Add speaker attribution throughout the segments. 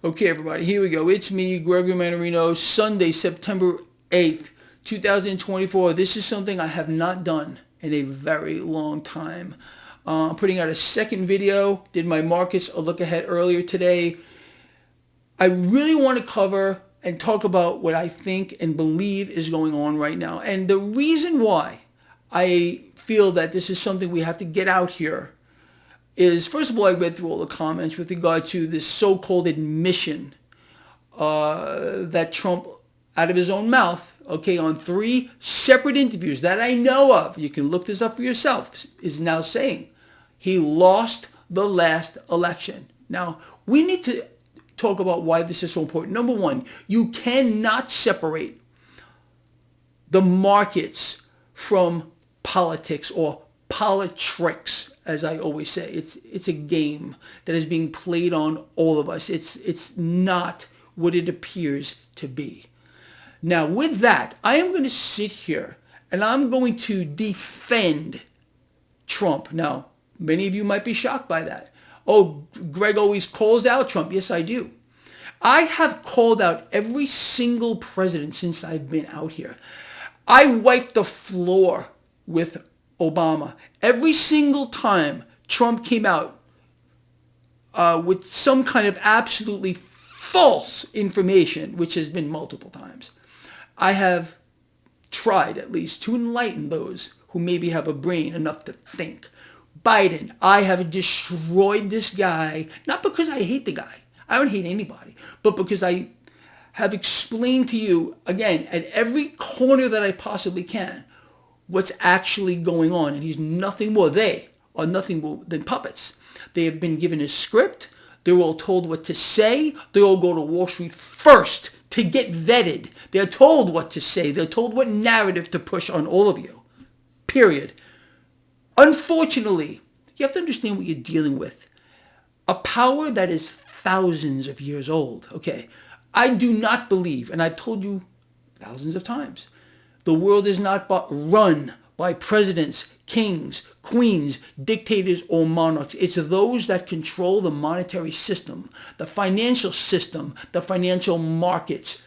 Speaker 1: Okay, everybody, here we go. It's me, Gregory Mannarino, Sunday, September 8th, 2024. This is something I have not done in a very long time. I'm putting out a second video. Did my markets a look ahead earlier today. I really want to cover and talk about what I think and believe is going on right now. And the reason why I feel that this is something we have to get out here is, first of all, I read through all the comments with regard to this so-called admission that Trump, out of his own mouth, okay, on 3 separate interviews that I know of, you can look this up for yourself, is now saying he lost the last election. Now, we need to talk about why this is so important. Number one, you cannot separate the markets from politics or politricks, as I always say. It's a game that is being played on all of us. It's not what it appears to be. Now, with that, I am going to sit here and I'm going to defend Trump. Now, many of you might be shocked by that. Oh, Greg always calls out Trump. Yes, I do. I have called out every single president since I've been out here. I wiped the floor with Obama. Every single time Trump came out with some kind of absolutely false information, which has been multiple times, I have tried at least to enlighten those who maybe have a brain enough to think. Biden, I have destroyed this guy, not because I hate the guy. I don't hate anybody, but because I have explained to you, again, at every corner that I possibly can, what's actually going on. And he's nothing more. They are nothing more than puppets. They have been given a script. They're all told what to say. They all go to Wall Street first to get vetted. They're told what to say. They're told what narrative to push on all of you. Period. Unfortunately, you have to understand what you're dealing with. A power that is thousands of years old. Okay, I do not believe, and I've told you thousands of times, the world is not run by presidents, kings, queens, dictators, or monarchs. It's those that control the monetary system, the financial system, the financial markets,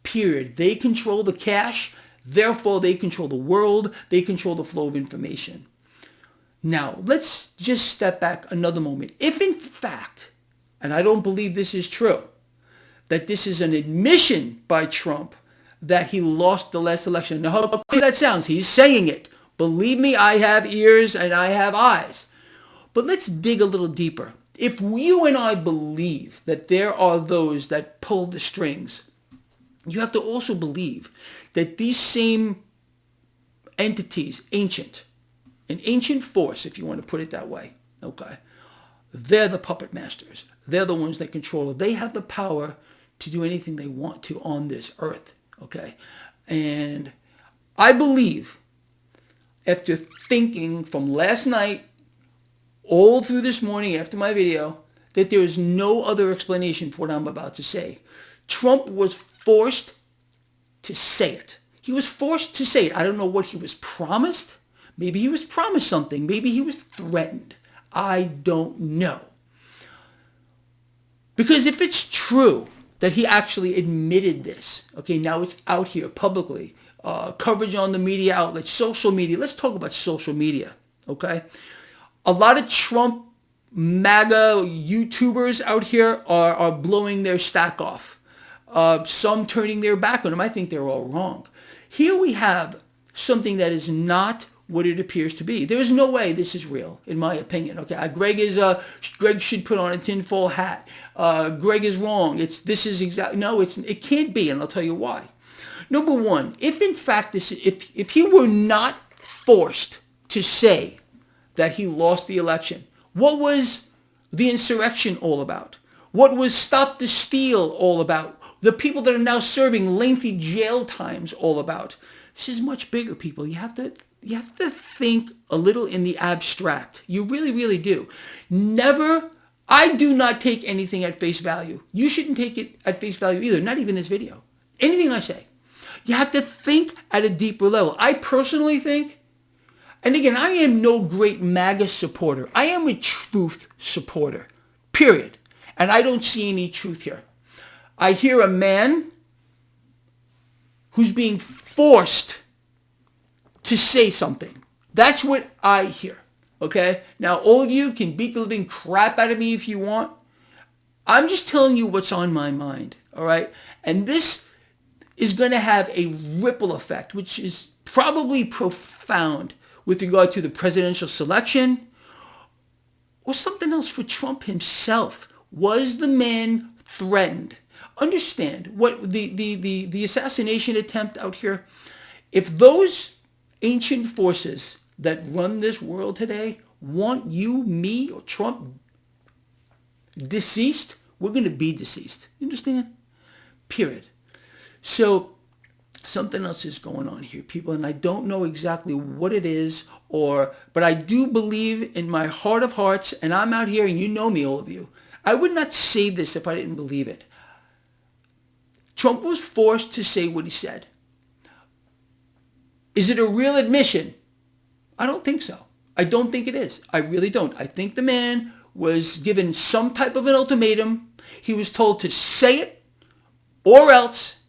Speaker 1: period. They control the cash, therefore they control the world, they control the flow of information. Now, let's just step back another moment. If in fact, and I don't believe this is true, that this is an admission by Trump that he lost the last election. Now, how crazy that sounds. He's saying it. Believe me, I have ears and I have eyes. But let's dig a little deeper. If you and I believe that there are those that pull the strings, you have to also believe that these same entities, an ancient force, if you want to put it that way, okay, they're the puppet masters. They're the ones that control it. They have the power to do anything they want to on this earth. Okay, and I believe, after thinking from last night all through this morning after my video, that there is no other explanation for what I'm about to say. Trump was forced to say it. He was forced to say it. I don't know what he was promised. Maybe he was promised something. Maybe he was threatened. I don't know. Because if it's true that he actually admitted this, okay, now it's out here publicly, coverage on the media outlets, social media. Let's talk about social media, okay? A lot of Trump MAGA YouTubers out here are blowing their stack off. Some turning their back on him. I think they're all wrong. Here we have something that is not what it appears to be. There is no way this is real, in my opinion. Okay, Greg should put on a tinfoil hat. Greg is wrong. It can't be, and I'll tell you why. Number one, if in fact if he were not forced to say that he lost the election, what was the insurrection all about? What was Stop the Steal all about? The people that are now serving lengthy jail times all about? This is much bigger, people. You have to think a little in the abstract. You really, really do. I do not take anything at face value. You shouldn't take it at face value either, not even this video. Anything I say. You have to think at a deeper level. I personally think, and again, I am no great MAGA supporter. I am a truth supporter, period. And I don't see any truth here. I hear a man who's being forced to say something. That's what I hear. Okay? Now, all of you can beat the living crap out of me if you want. I'm just telling you what's on my mind. All right? And this is going to have a ripple effect, which is probably profound with regard to the presidential selection or something else for Trump himself. Was the man threatened? Understand what the assassination attempt out here, if those ancient forces that run this world today want you, me, or Trump deceased, we're going to be deceased. You understand? Period. So something else is going on here, people, and I don't know exactly what it is, but I do believe in my heart of hearts, and I'm out here, and you know me, all of you. I would not say this if I didn't believe it. Trump was forced to say what he said. Is it a real admission? I don't think so. I don't think it is. I really don't. I think the man was given some type of an ultimatum. He was told to say it or else.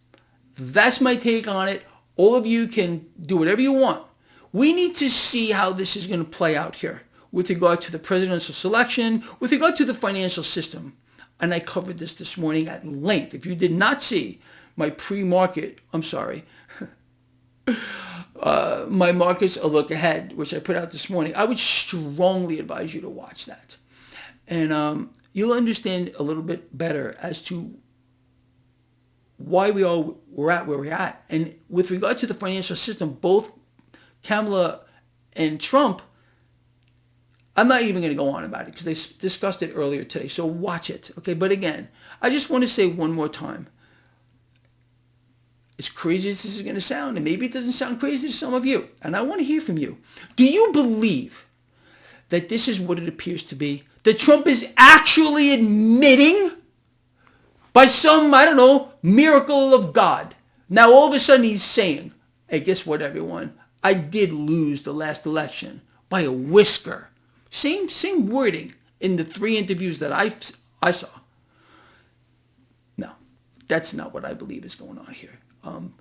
Speaker 1: That's my take on it. All of you can do whatever you want. We need to see how this is going to play out here with regard to the presidential selection, with regard to the financial system. And I covered this morning at length. If you did not see my pre-market, I'm sorry, my markets a look ahead, which I put out this morning, I would strongly advise you to watch that. And you'll understand a little bit better as to why we're at where we're at. And with regard to the financial system, both Kamala and Trump, I'm not even going to go on about it because they discussed it earlier today. So watch it. Okay. But again, I just want to say one more time, as crazy as this is going to sound, and maybe it doesn't sound crazy to some of you, and I want to hear from you. Do you believe that this is what it appears to be? That Trump is actually admitting by some, I don't know, miracle of God. Now all of a sudden he's saying, hey, guess what, everyone? I did lose the last election by a whisker. Same wording in the 3 interviews that I saw. No, that's not what I believe is going on here.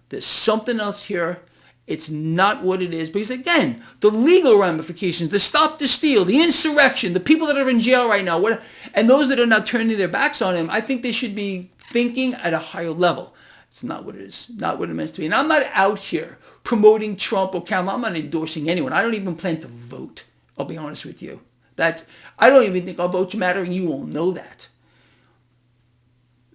Speaker 1: There's something else here. It's not what it is. Because again, the legal ramifications, the stop the steal, the insurrection, the people that are in jail right now, and those that are not turning their backs on him, I think they should be thinking at a higher level. It's not what it is. Not what it meant to be. And I'm not out here promoting Trump or Kamala. I'm not endorsing anyone. I don't even plan to vote. I'll be honest with you. I don't even think our votes matter, and you all know that.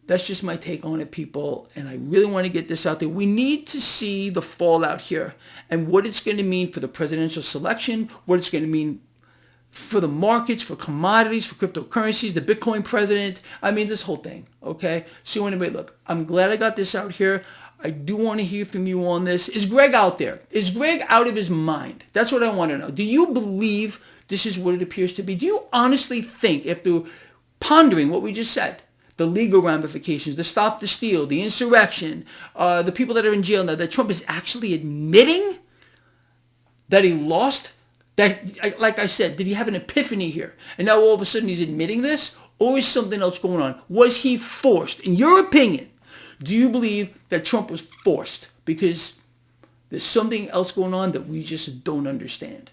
Speaker 1: That's just my take on it, people, and I really want to get this out there. We need to see the fallout here and what it's going to mean for the presidential selection, what it's going to mean for the markets, for commodities, for cryptocurrencies, the Bitcoin president. I mean, this whole thing, okay? So anyway, look, I'm glad I got this out here. I do want to hear from you on this. Is Greg out there? Is Greg out of his mind? That's what I want to know. Do you believe this is what it appears to be? Do you honestly think, after pondering what we just said, the legal ramifications, the stop the steal, the insurrection, the people that are in jail now, that Trump is actually admitting that he lost? That, like I said, did he have an epiphany here? And now all of a sudden he's admitting this? Or is something else going on? Was he forced? In your opinion, do you believe that Trump was forced? Because there's something else going on that we just don't understand.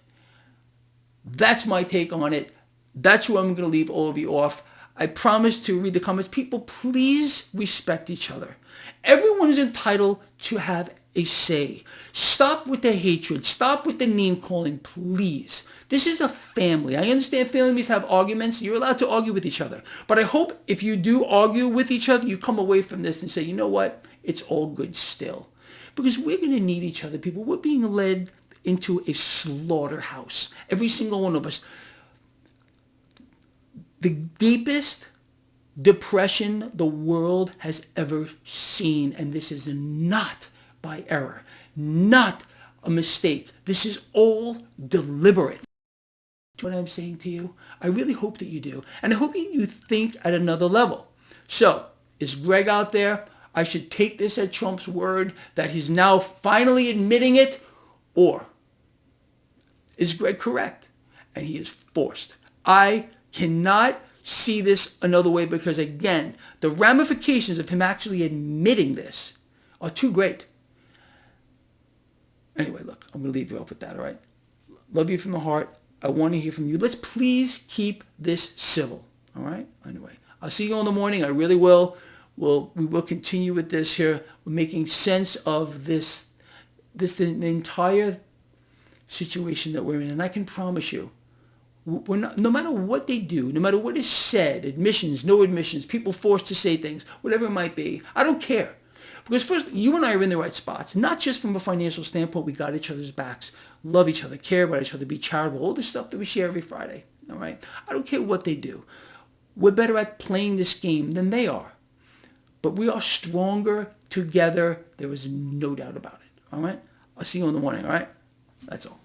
Speaker 1: That's my take on it. That's where I'm going to leave all of you off. I promise to read the comments. People, please respect each other. Everyone is entitled to have a say. Stop with the hatred. Stop with the name calling, please. This is a family. I understand families have arguments. You're allowed to argue with each other. But I hope if you do argue with each other, you come away from this and say, you know what? It's all good still. Because we're going to need each other, people. We're being led into a slaughterhouse. Every single one of us. The deepest depression the world has ever seen. And this is not by error, not a mistake. This is all deliberate. What I'm saying to you, I really hope that you do. And I hope you think at another level. So, is Greg out there? I should take this at Trump's word that he's now finally admitting it? Or is Greg correct? And he is forced. I cannot see this another way because, again, the ramifications of him actually admitting this are too great. Anyway, look, I'm going to leave you off with that, all right? Love you from the heart. I want to hear from you. Let's please keep this civil, all right? Anyway, I'll see you in the morning. I really will. We will continue with this here. We're making sense of the entire situation that we're in. And I can promise you, we're not, no matter what they do, no matter what is said, admissions, no admissions, people forced to say things, whatever it might be, I don't care. Because first, you and I are in the right spots, not just from a financial standpoint. We got each other's backs, love each other, care about each other, be charitable, all the stuff that we share every Friday, all right? I don't care what they do. We're better at playing this game than they are. But we are stronger together. There is no doubt about it, all right? I'll see you in the morning, all right? That's all.